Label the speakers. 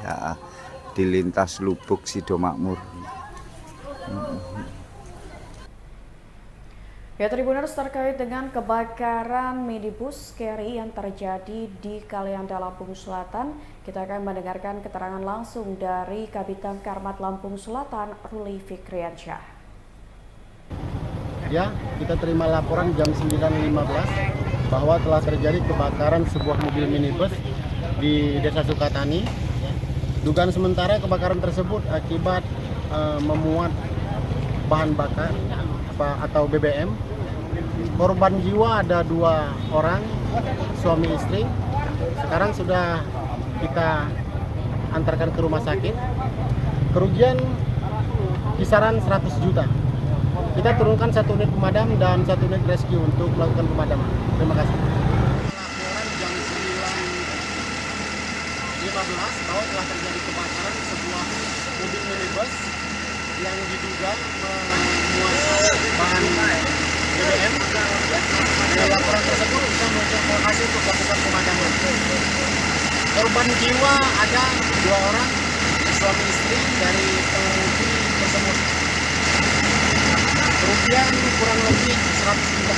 Speaker 1: ya, di lintas Lubuk Sidomakmur.
Speaker 2: Ya, Tribuners, terkait dengan kebakaran minibus carry yang terjadi di Kalianda, Lampung Selatan, kita akan mendengarkan keterangan langsung dari Kabid Kamtipmas Lampung Selatan, Ruli Fikriansyah.
Speaker 3: Ya, kita terima laporan jam 9.15 bahwa telah terjadi kebakaran sebuah mobil minibus di Desa Sukatani. Dugaan sementara kebakaran tersebut akibat memuat bahan bakar atau BBM. Korban jiwa ada 2 orang, suami istri. Sekarang sudah kita antarkan ke rumah sakit. Kerugian kisaran 100 juta. Kita turunkan 1 unit pemadam dan 1 unit rescue untuk melakukan pemadaman. Terima kasih. Laporan jam 9.15 bahwa telah terjadi kebakaran sebuah mobil minibus yang diduga memuat bahan BBM. Dari laporan tersebut bisa melakukan lokasi untuk melakukan pemadaman. Korban jiwa ada 2 orang, suami istri dari pengemudi tersebut. Kerugian kurang lebih 100 juta.